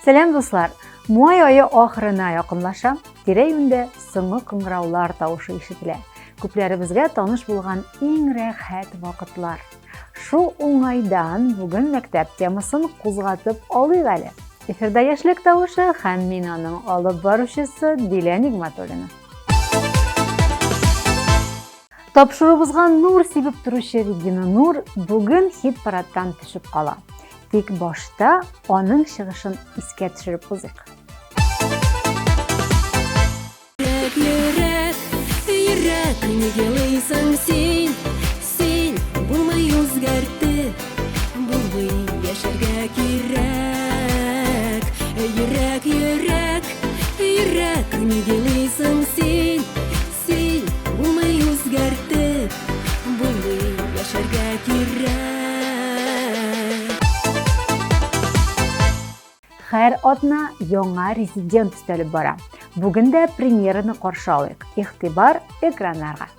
Сәлем дуслар! Май айы ахырына якынлаша, тирә-юньдә соңгы кыңгыраулар тавышы ишетелә. Күпләребезгә таныш булган иң рәхәт вакытлар. Шул уңайдан бүген мәктәп темасын кузгатып алыйк әле. Эфирда яшьлек тавышы һәм мин аның алып баручысы Дилә Нигъмәтуллина. Тапшырыбызга нур сибеп торучы Регина Нур бүген хит-парадтан төшеп кала. Тик башта аның чыгышын искә төшереп узыйк. Йөрәк, нигә елыйсың син булмый үзгәртеп, булмый яшәргә кирәк. Йөрәк, нигә елыйсың син булмый үзгәртеп, булмый яшәргә кирәк. Һәр атна яңа резидент өстәлеп бара. Бүген дә премьераны каршы алыйк. Игътибар экраннарга.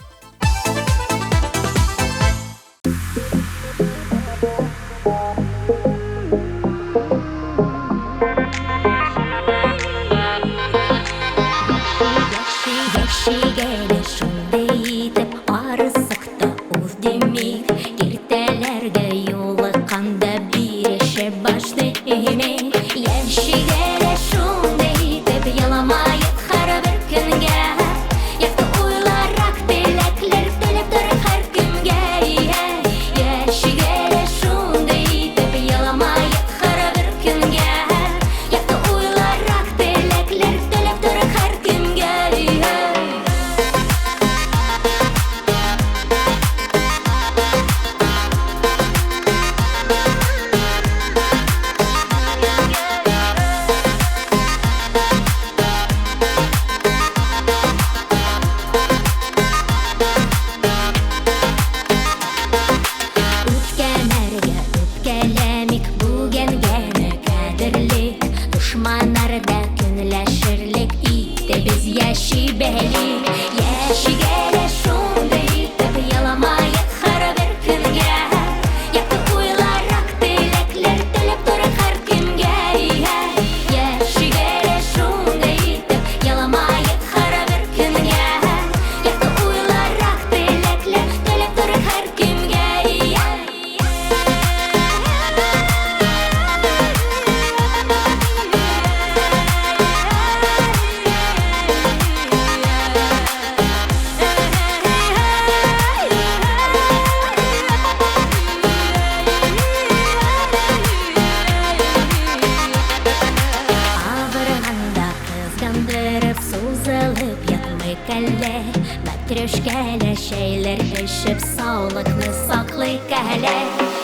Мәтрүшкәле шәйләр эчеп саулыкны саклыйк әле.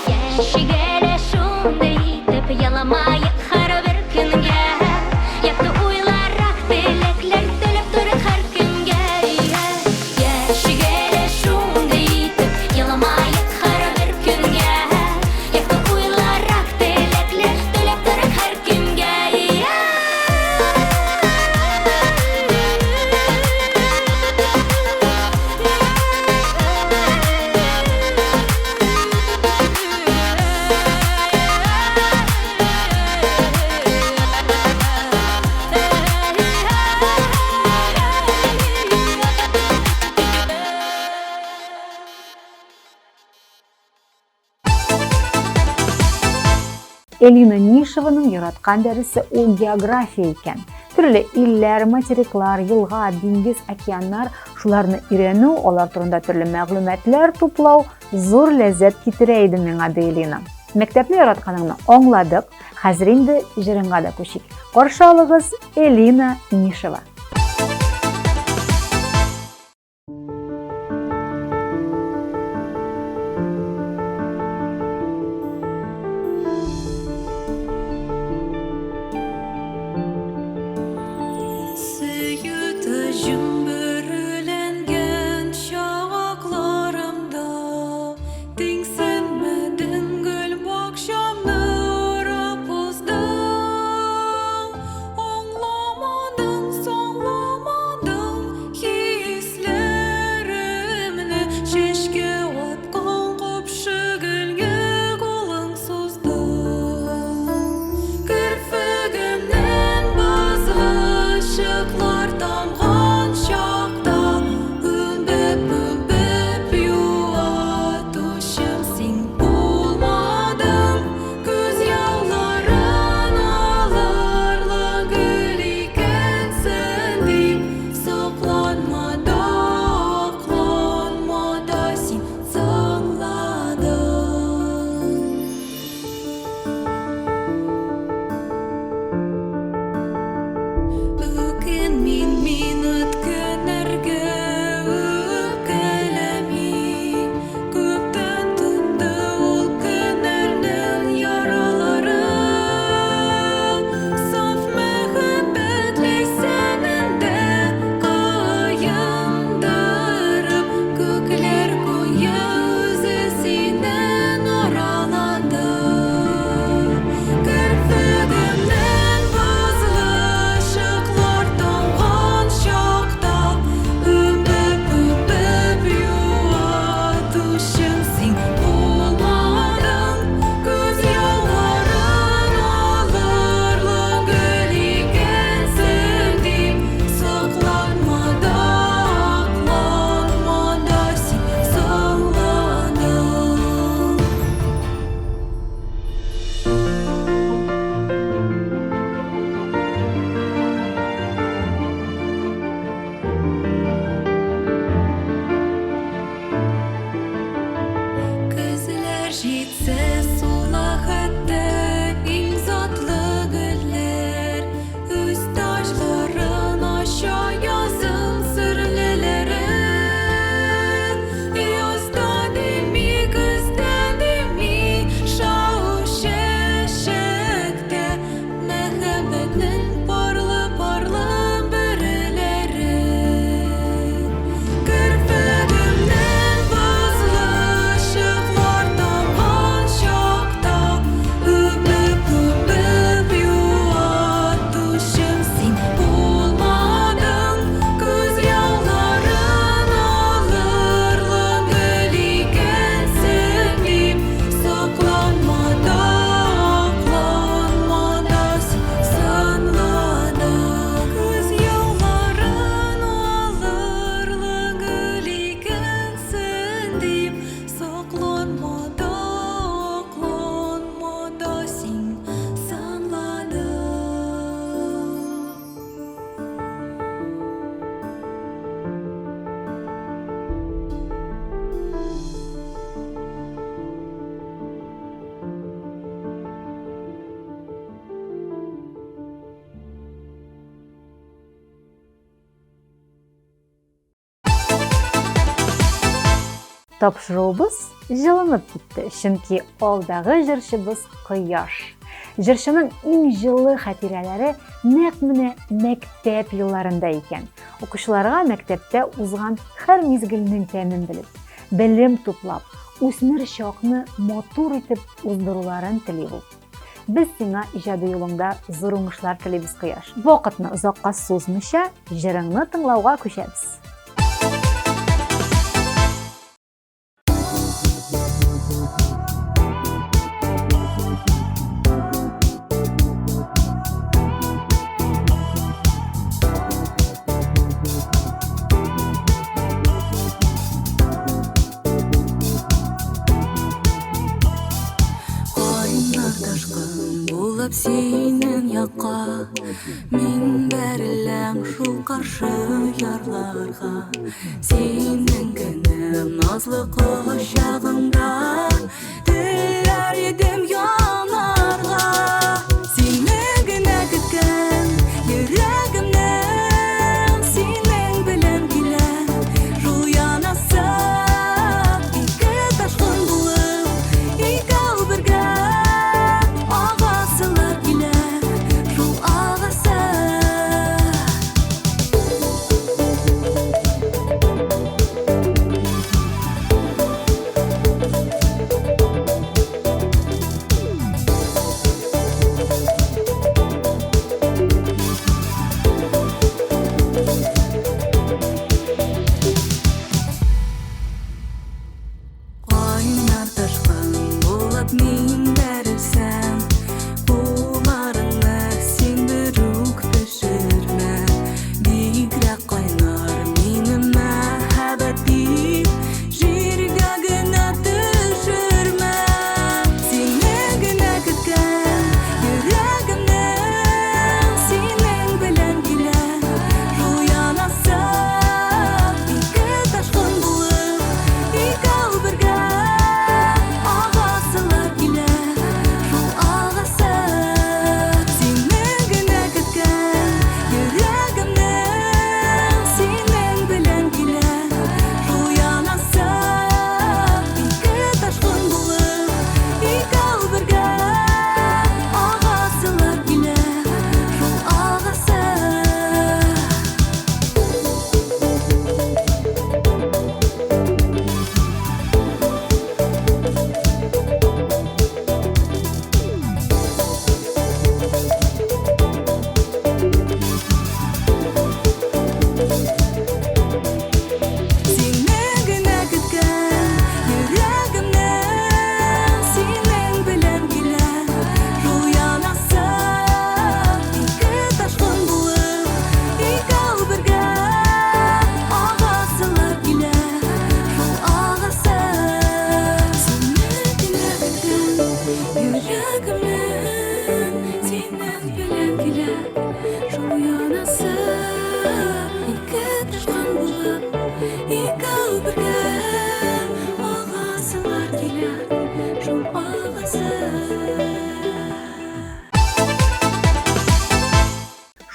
Яшигәле шундый итеп яламаек һәрбер көнгә. Якты уйларак теләкләр теләп торык һәр көнгә. Яшигәле шундый итеп яламаек һәрбер көнгә. Якты уйларак теләкләр теләп торык һәр көнгә. Элина Нишеваның яраткан дәресе ул география икән. Төрле илләр, материклар, елга, диңгез, океаннар, шуларны өйрәнү, алар турында төрле мәгълүматлар туплау зур ләззәт китерә иде миңа, ди Элина. Мәктәпне яратканыңны аңладык. Хәзер инде җырыңга да күчик. Каршы алыгыз Элина Нишева. Son Тапшыруыбыз жылынып китте, чөнки алдагы җырчыбыз Кояш. Җырчының иң җылы хатирәләре нәкъ менә мәктәп елларында икән. Укучыларга мәктәптә узган һәр мизгелнең тәмен белеп, белем туплап, үсмер чакны матур итеп уздыруларын тели ул. Без сиңа иҗади юлыңда зур уңышлар телибез, Кояш. Вакытны озакка сузмыйча, җырыңны тыңлауга күчәбез. Синең якка мин бәреләм шул каршы ярларга, синең генә назлы кочагыңда теләр идем янарга. Сине генә көткән йөрәгемнән синең белән килә шул янасы, ике ташкын булып икәү бергә.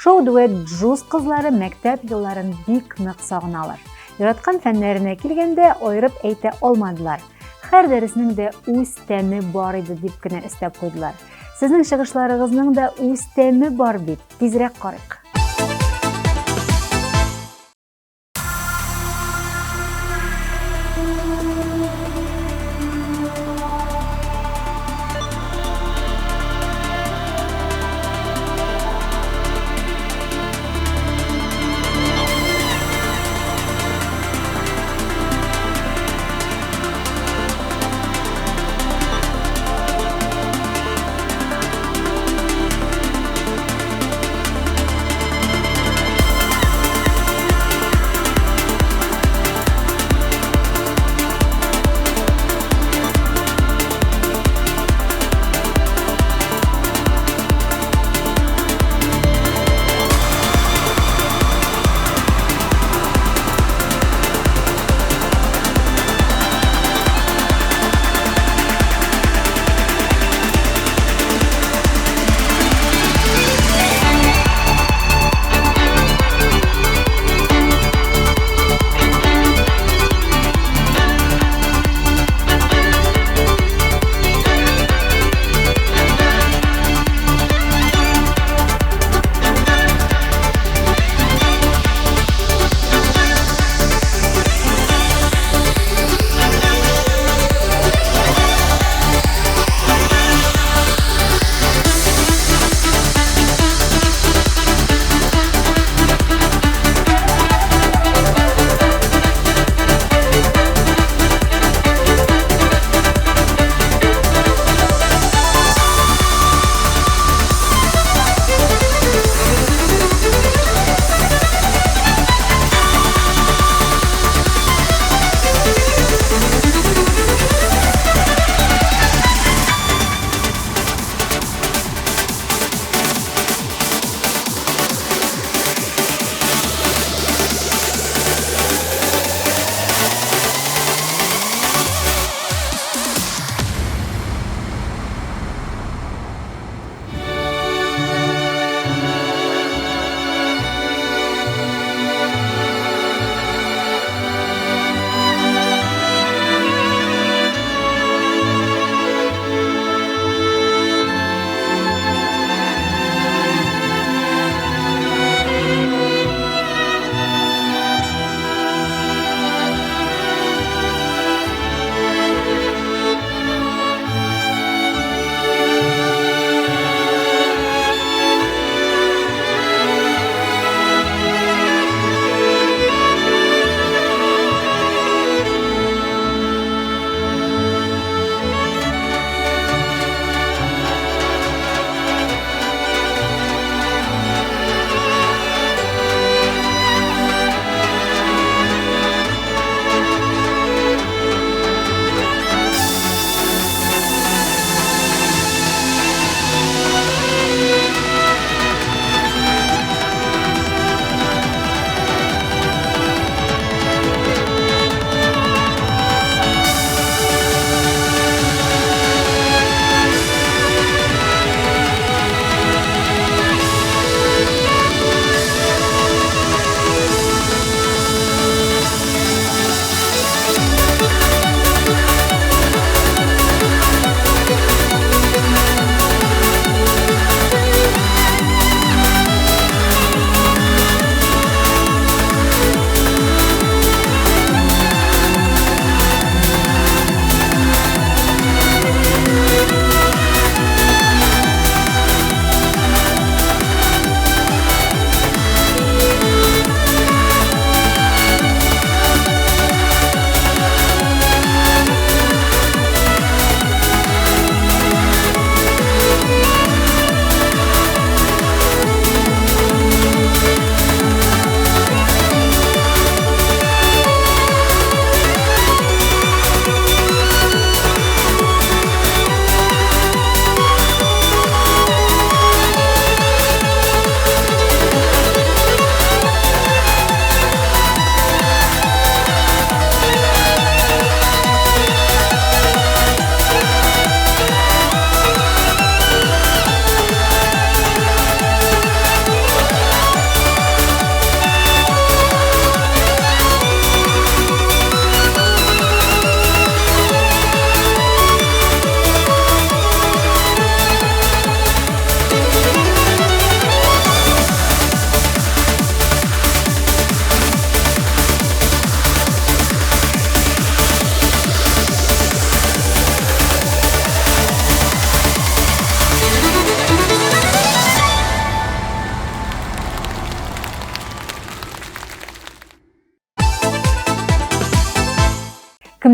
Шоу-дуэт Джуз кызлары мәктәп елларын бик нык сагыналар. Яраткан фәннәренә килгәндә аерып әйтә алмадылар. Һәр дәреснең дә үз тәме бар иде дип кенә өстәп куйдылар. Сезнең чыгышларыгызның да үз тәме бар бит. Тизрәк карыйк.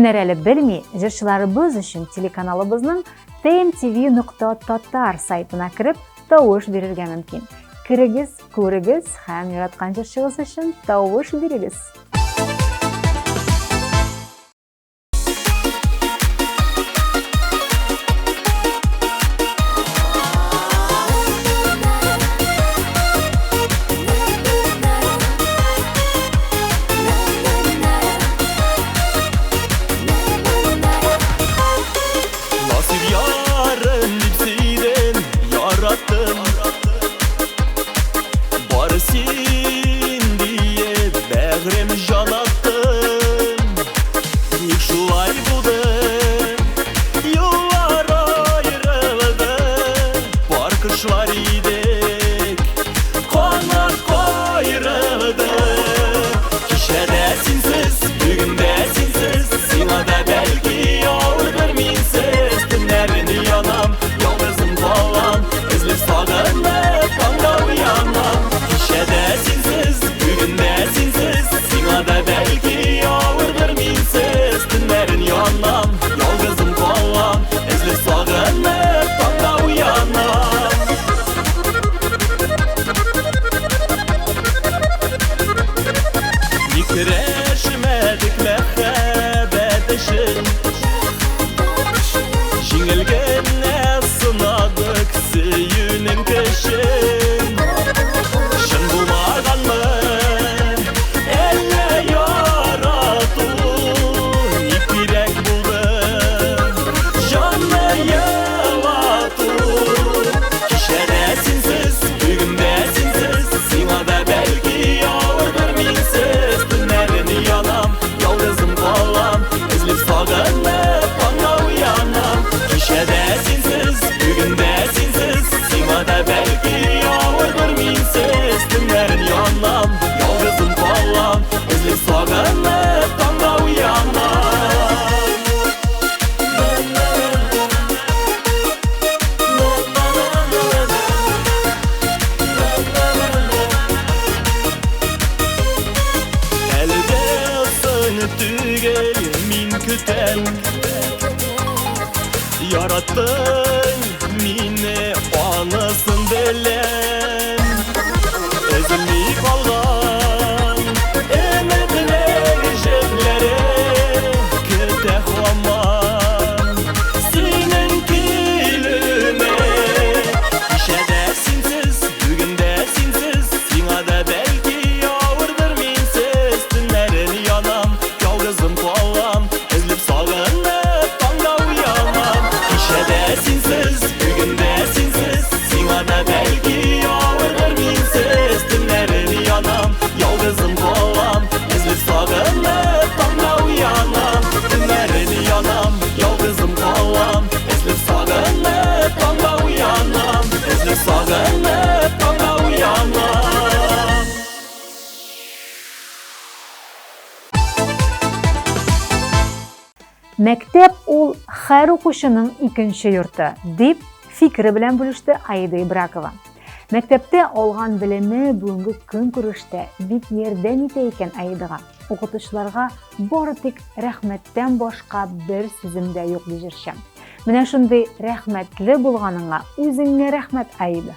Кемнәр әле белми, җырчыларыбыз өчен телеканалыбызның tmtv.tatar сайтына кереп тавыш бирергә мөмкин. Кирегез, күрегез һәм яраткан җырчыгыз өчен тавыш бирегез. Yarattın mini anasın bilen Özümlük olgan Emetler jevlere Küte huaman Senin kilime İşede sinsiz, bugünde sinsiz Sina da belki ağırdır minsiz Tünlerin yanam, yalgızım kolam Ezlip sağınıp tanga uyanam İşede sinsiz, bugünde sinsiz Sina da belki ağırdır minsiz Tünlerin yanam, yalgızım kolam Ezlip sağınıp tanga uyanam Tünlerin yanam, yalgızım kolam Ezlip sağınıp tanga uyanam Ezlip sağınıp tanga uyanam Мәктәп ул һәр укучының икенче йорты, дип фикере белән бүлеште Аида Ибракова. Мәктәптә алган белеме бүгенге көнкүрештә бик ярдәм итә икән Аидага. Укытучыларга бары тик рәхмәттән башка бер сүзем дә юк ди җырчы. Менә шундый рәхмәтле булганыңа үзеңә рәхмәт, Аида.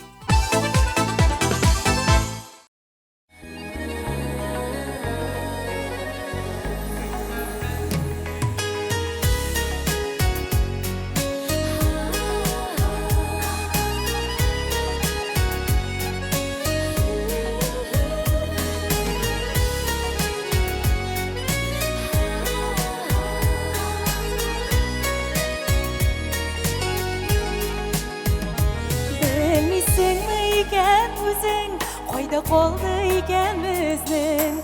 Кайда калды икән безнең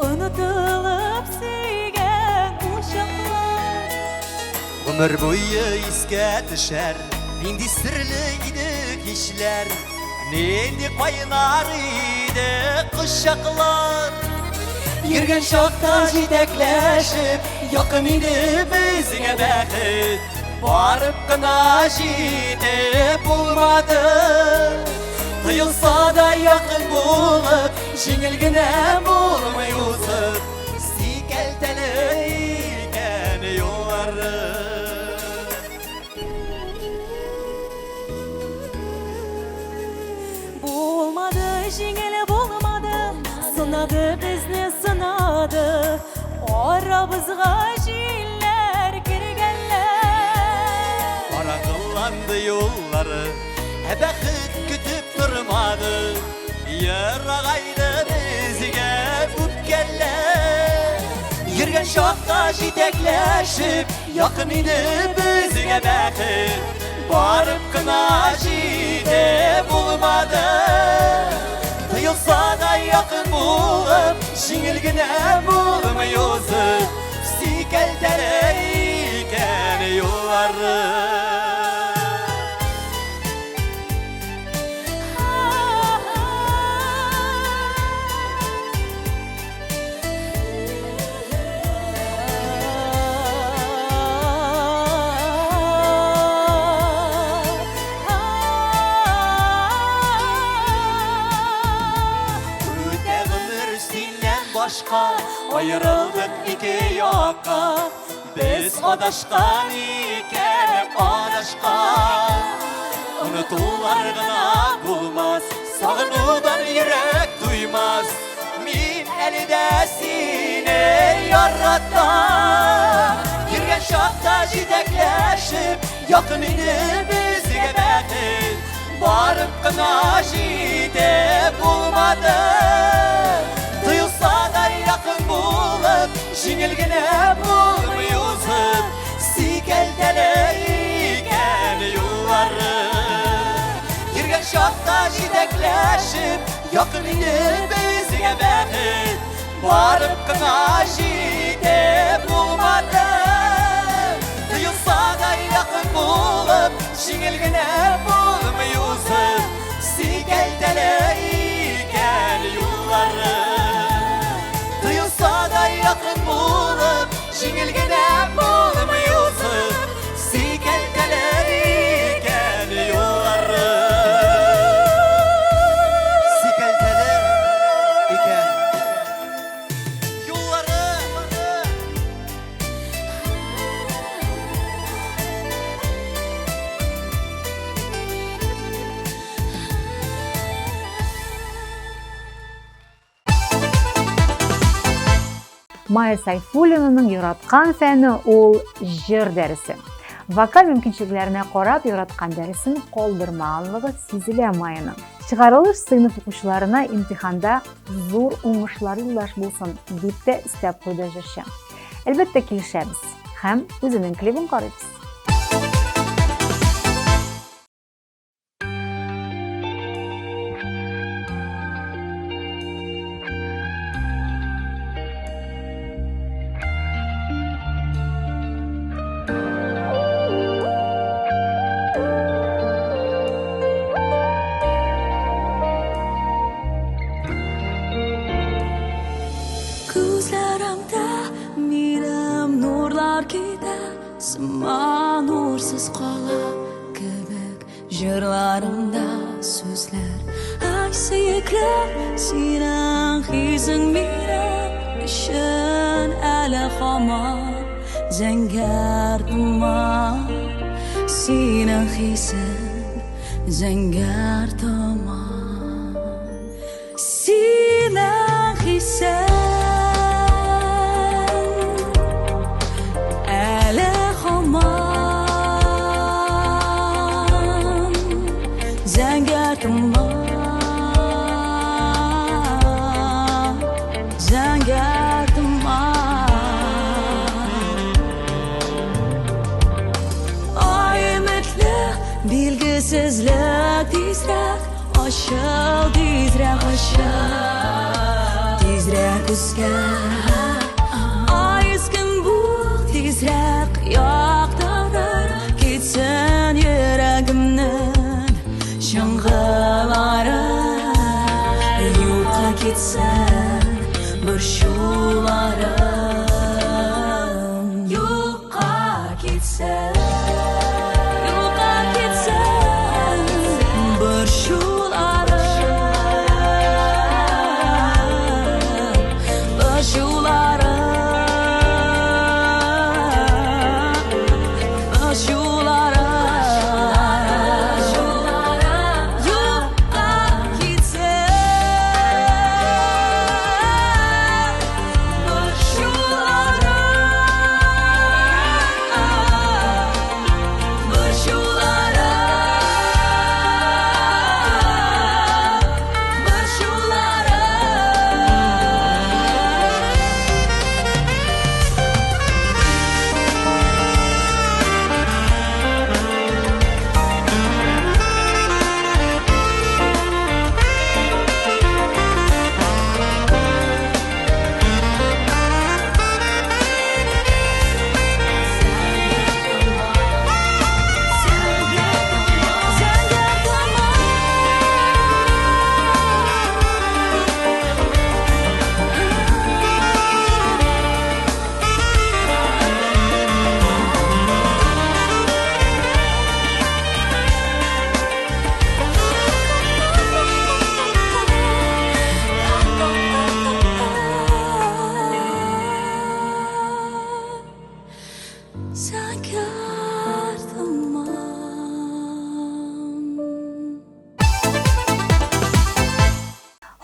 онытылып сөйгән ушаклар Гомер буе искә төшәр нинди серле иде кичләр нинди кайнар иде кочаклар Йөргән чакта җитәкләшеп якын иде безгә бәхет барып кына җитеп булмады Тыйылса да якын булып, җиңел генә булмый узып, сикәлтәле икән юл. жеңіл болмады, сынады бізді сынады, арабызға жиллер кіргенлер. Қараңғыланды yolları, бәхіт күтіп тұрмады, ерағайды бізге өпкенлер. Ерген шақта жетекләшіп, якын иді бізге бәхіт, барып қына жете болмады. Тыйылса да якын болып, жеңіл генә болмай озып, секілдері екен yolları. Ayrıldık iki yaka, biz adaşkan iken adaşkan. Unutular gına bulmaz, sağınudan yürek duymaz. Min elide seni yarattım. Girgen şakta jedekleşip, yakın idi bizge bәхіт, barıp gına jete bulmadı. Tıyılsa da yakın bulup, жеңіл генә болмай озып, секілдері екен yolları. Ерген шақта жетекләшіп, якын иді бізге бәхіт, барып қына жете болмады. Тыйылса да якын болып, жеңіл генә болмай озып, секілдері екен yolları. Tıyılsa da yakın bulup, жеңіл генә болмай озып, секілдері екен yolları. Секілдері екен yolları. Майя Сайфуллинаның яраткан фәне ул җыр дәресе. Вокаль мөмкинчелекләренә карап яраткан дәресен калдырмаганлыгы сизелә Майяның. Чыгарылыш сыйныф укучыларына имтиханда зур уңышлар юлдаш булсын дип тә истәп куйды җырчы. Әлбәттә килешәбез һәм үзенең клибын карыйбыз. Күзләремдә минем нурлар китә, сыман нурсыз кала кебек, җырларымда сүзләр. Ай сөекләр, синең хисең минем өчен әле һаман зәңгәр томан. Синең хисең зәңгәр томан. Синең хисең Bilgisizlik tezrek aşağı, tezrek aşağı, tezrek üstke. Ay iskin bu tezrek yaktarır, gitsin yüreğimden şıngıları. Yurtqa gitsin bir şularım, yurtqa gitsin.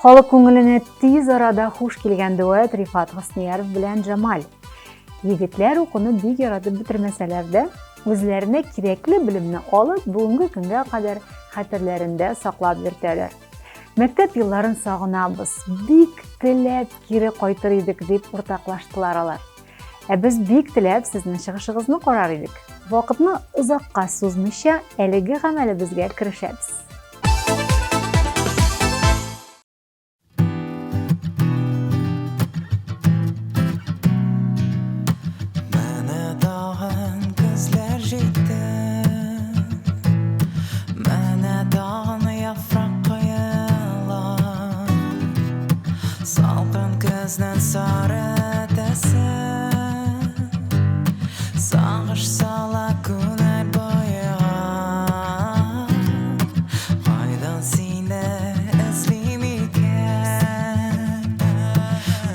Халык күңеленә тиз арада хуш килгән дуэт Рифат Хөснияров белән Джамаль. Егетләр укуны бик яратып бетермәсәләр дә, үзләренә кирәкле белемне алып, бүгенге көнгә кадәр хәтерләрендә саклап йөртәләр. Мәктәп елларын сагынабыз, бик теләп кире кайтыр идек дип уртаклаштылар алар. Ә без бик теләп сезнең чыгышыгызны карар идек. Вакытны озакка сузмыйча, әлеге гамәлебезгә керешәбез. Salqin kuzning sari tasi Sağış sala kunar boya Qaydan seni izleyim iken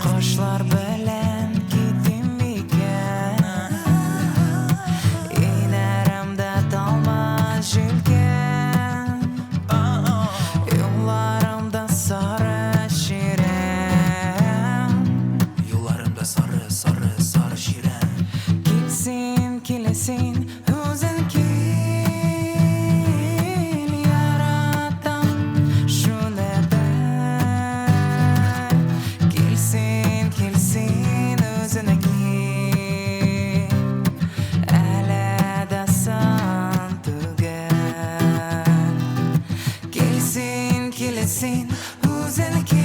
Qoşlar bilen gidim iken İnerimde dalma jülken Yollarımda sarı sarı şiren Kilsin özün kil yaratan şunu ben Kilsin özün kil Ele san tügen Kilsin özün kil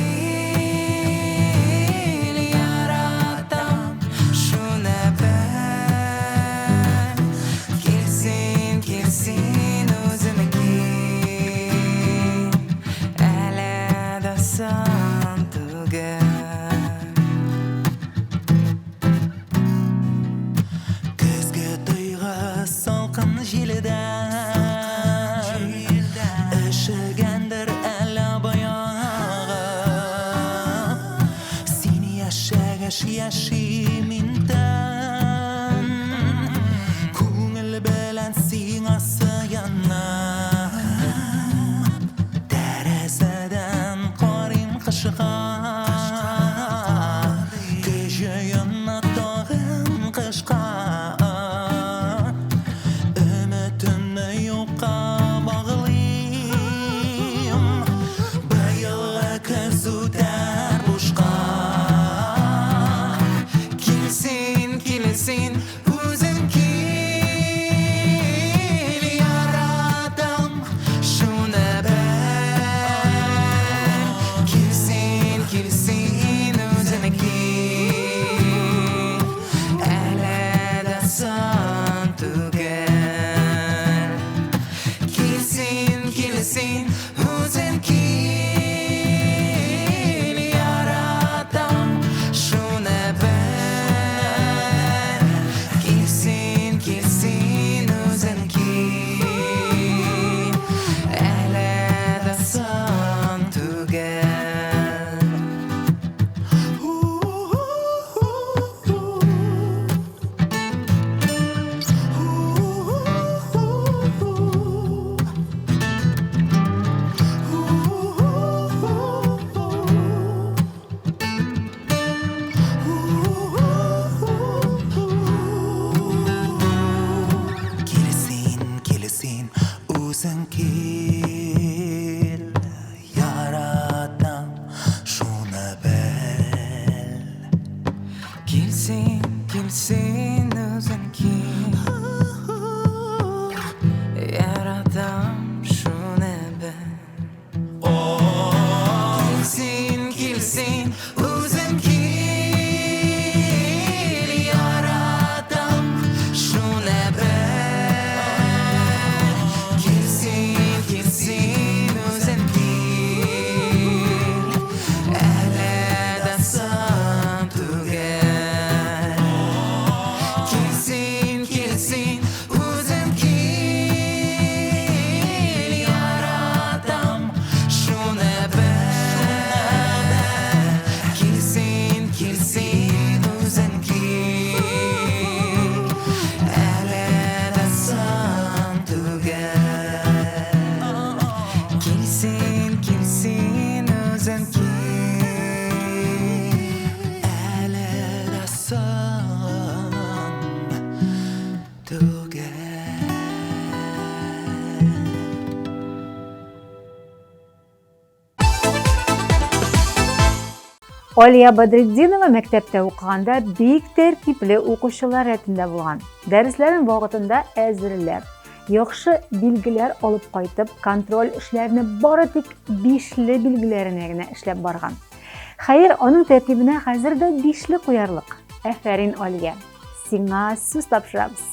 Işıgendir el bayağı Seni yaşiminden Kungel belen sina sayana Terezeden karim kışığa Gece yanına dağın kışka Ümitimni yokka bağlayayım Bayılga kız öter boşqa Kilsin özün kil yaratam şunu ben Kilsin özün kil ele san tügen Kilsin özün kil yaratam şunu ben Kilsin özün kil ele san tügen Kilsin özün kil yaratam şunu bel Kilsin özün kil yaratam şunu bel Kilsin özün kil yaratam şunu bel Kilsin özün kil ele san tügen Kilsin özün kil yaratam şunu ben Kilsin özün kil ele san tügen Kilsin özün kil Алия Бадретдинова мәктәптә укыганда бик тәртипле укучылар рәтендә булган. Дәресләрен вакытында әзерләп, яхшы билгеләр алып кайтып, контроль эшләрне бары тик 5ле билгеләренә генә эшләп барган. Хәер, аның тәртибенә хәзер дә 5ле куярлык. Әфәрин, Алия. Сиңа сүз тапшырабыз.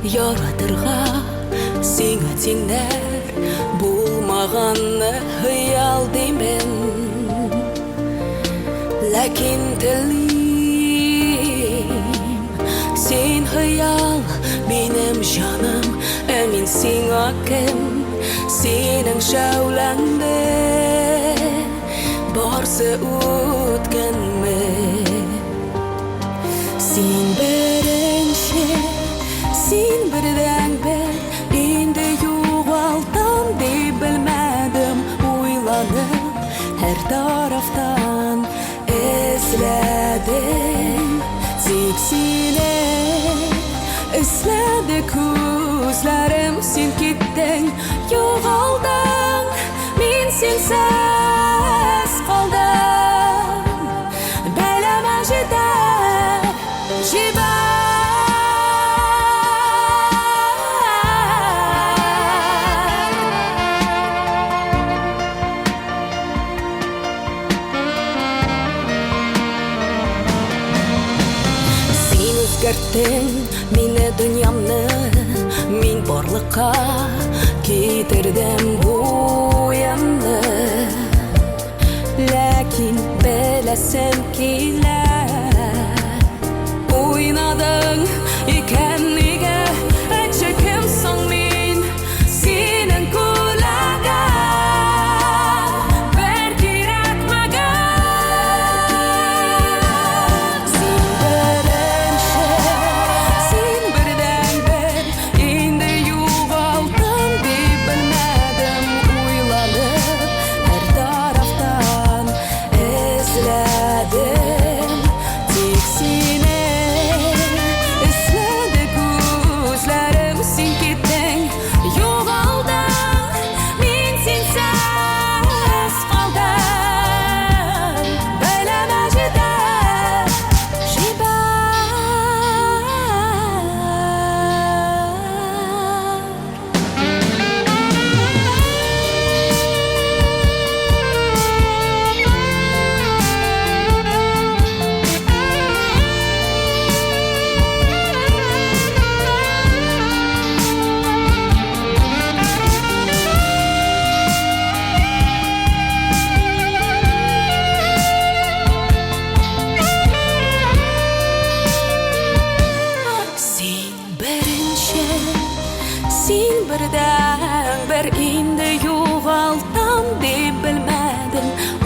Яратырга сиңа тиңнәр булмаганны хыял димен, ләкин телим син хыял минем җаным, ә мин сиңа кем, синең шәүләңдә барсы үткәнме, син беренче. Син бердән-бер инде югалтам дип белмәдем, уйланып һәр тарафтан эзләдем, тик сине эзләде күзләрем, син киттең, югалтың, мин синсез калдым, бәләмә җитәр, җибәр. Мине дөньямны, мин барлыкка китердем буянны, ләкин беләсем килә, уйнадың икән нигә, әйтче кем соң мин синең күләгә, бер кирәкмәгән, син беренче. Син бердән-бер инде югалтам дип белмәдем,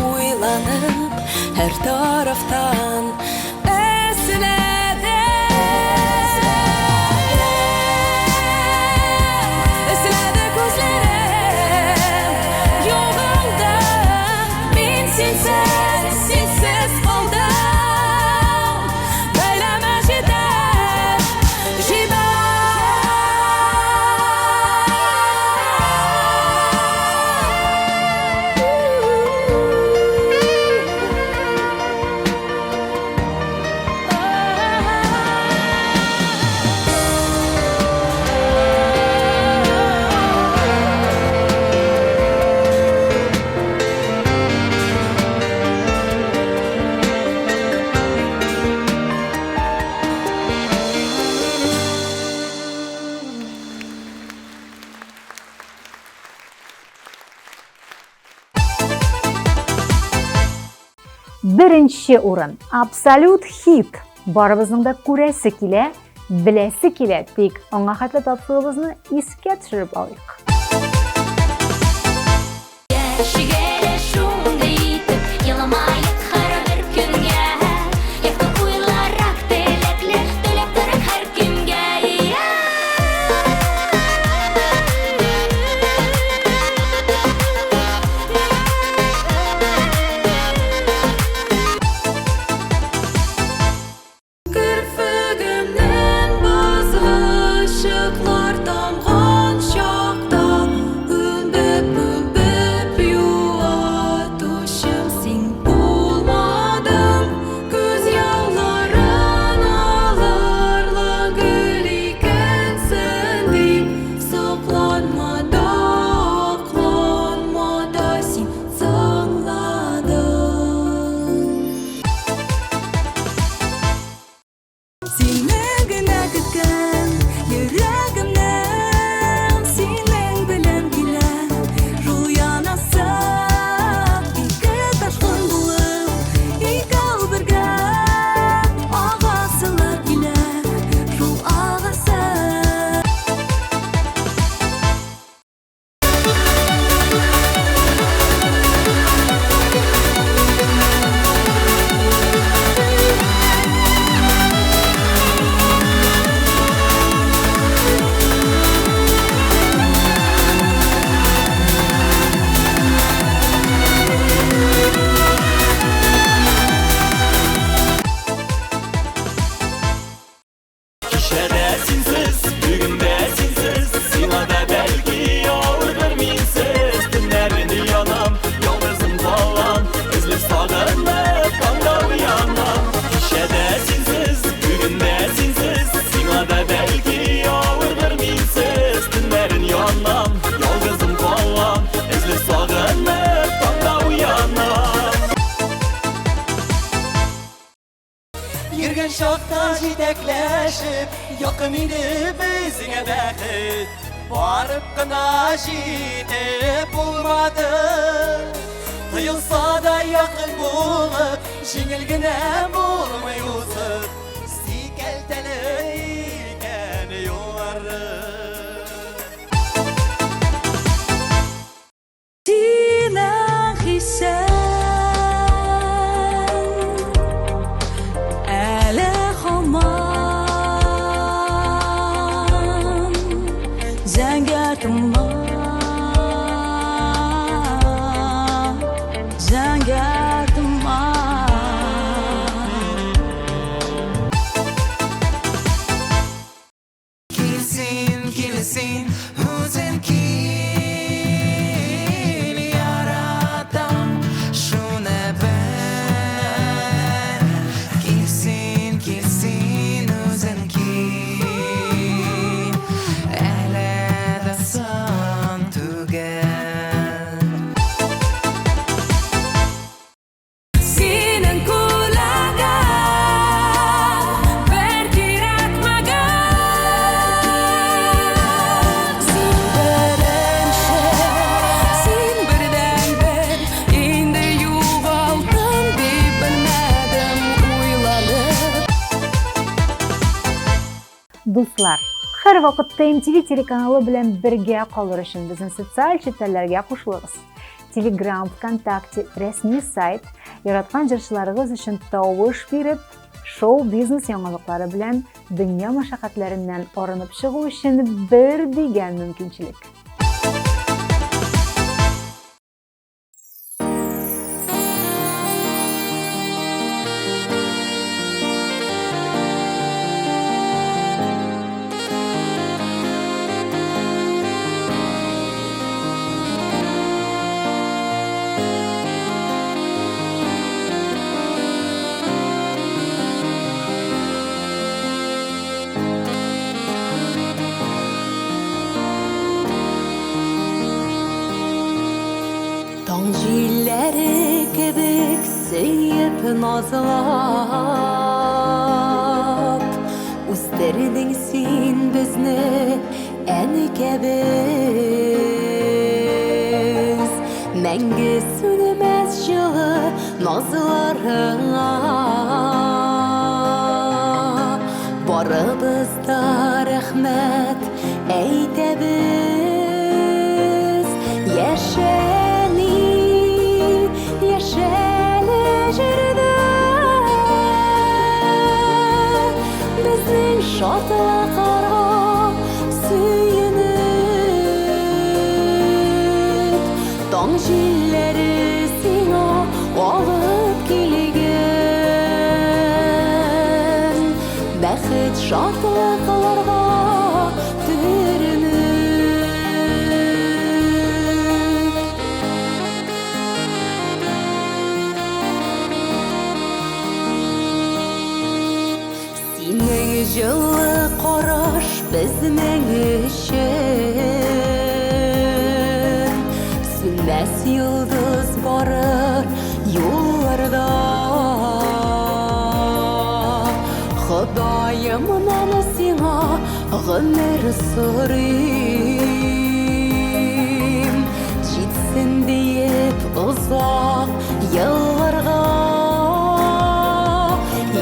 уйланып һәр тарафтан эзләде күзләрем, югалды, мин синсез калдым, бәләмә җитәр, җибәр. Беренче урын. Абсолют хит. Барыбызның да күрәсе килә, беләсе килә, тик аңа хәтле тапшыруыбызны искә төшереп алыйк. Şigele şunda yitip yılamayıp kara bir kürge Yakta uylarak delekli dölep dörek her kimge Kirpigimden bazı ışıklar damgan şakta Ümbüp yuvatuşum sen bulmadım Göz yağların ağlarla gül ikensin deyip Saklanma da aklanma da sen sağladın Seni gına gitken yüreğimden Senin bilen gile rüyanasa İki taşkın bulup ikal birge Ağasılar gile ruh ağası Kişede sinsiz, bugünde sinsiz Sinada belki olur bir minsiz Dinlerini yanam, yalnızım falan Özlüp sağlanıp, kanda uyanam Kişede sinsiz, bugünde sinsiz Sinada belki olur bir minsiz Dinlerini yanam, yalnızım falan Özlüp sağlanıp, kanda uyanam Yürgen şokta jitekleşip Yakın inip bizine bakıp Varıp kına jitip bulmadı Kıyılsa da yakın bulup Jingilgine bulmayusuk Sikelteliyken yolları Sinan hisen Ele haman Zengatıma Zengatıma Kimsin Hüzün kin yaratam Şuna ben Kimsin Hüzün kin Ele de san tügen Senin kulağa Berkir atmagan Sen birinci, sen birden bir Indi yuvaldım deyip bilmedim uylanıp Дуслар, һәр вакытта MTV телеканалы белән бергә калыр өчен безнең социаль челтәрләргә кушылыгыз. Telegram, ВКонтакте, рәсми сайт, яраткан җырчыларыгыз өчен тавыш биреп, шоу-бизнес яңалыклары белән дөнья мәшәкатьләреннән арынып чыгу өчен бер дигән мөмкинчелек. Taң җилләре кебек сөеп назлап Үстердең син безне әнекәбез Мәңге сүнмәс җылы назларыңа Барыбыз да рәхмәт әйтәбез Яшәни җилләре сиңа алып килгән. Бәхет шатлыкларга төренеп. Синең җылы караш безнең өчен сүнмәс йолдыз барыр юлларда. Ходаем менә сиңа гомер сорыйм, җитсен диеп озак елларга.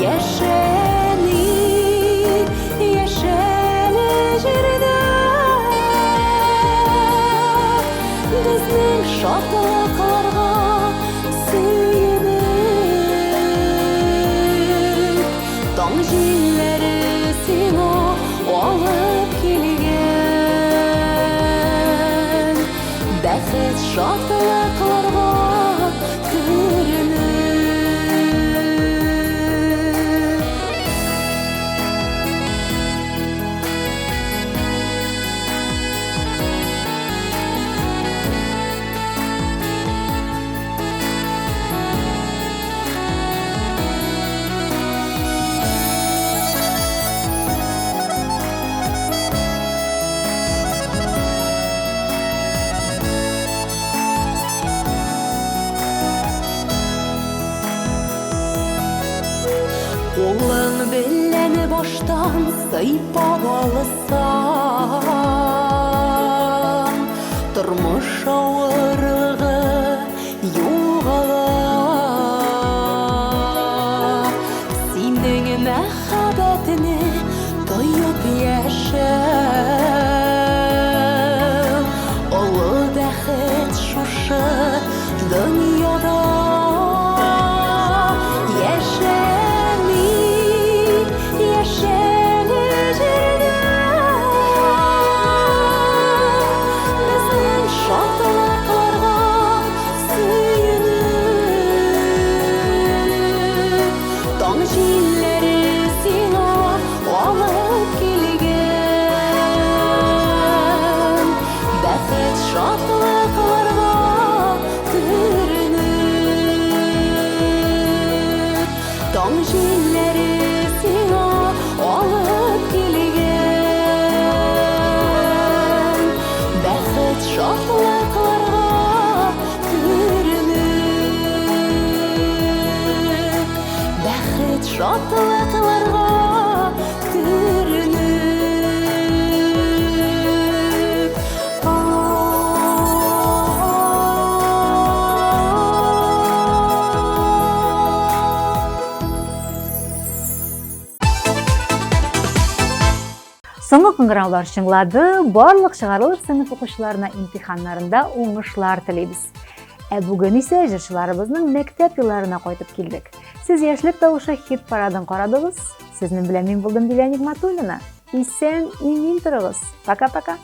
Яшәли, яшәли җирдә безнең шатлыкларга сөенеп. Таң җилләре сиңа алып килгән. Бәхет шатлыкларга төренеп. Улың белән баштан сыйпап алсаң, тормыш авырлыгы югала. Синең мәхәббәтне тоеп яшәү, олы бәхет шушы дөньяда. Таң җилләре сиңа алып килгән. Бәхет шатлыкларга төренеп. Бәхет шатлыкларга төренеп. Соңгы кыңгыраулар чыңлады. Барлык чыгарылыш сыйныф укучыларына имтиханнарында уңышлар телибез. Бүген исә җырчыларыбызның мәктәп елларына кайтып килдек. Сез яшьлек тавышы хит парадын карадыгыз. Сезнең белән мин булдым Дилә Нигъмәтуллина. Исән, имин торыгыз. Пока-пока.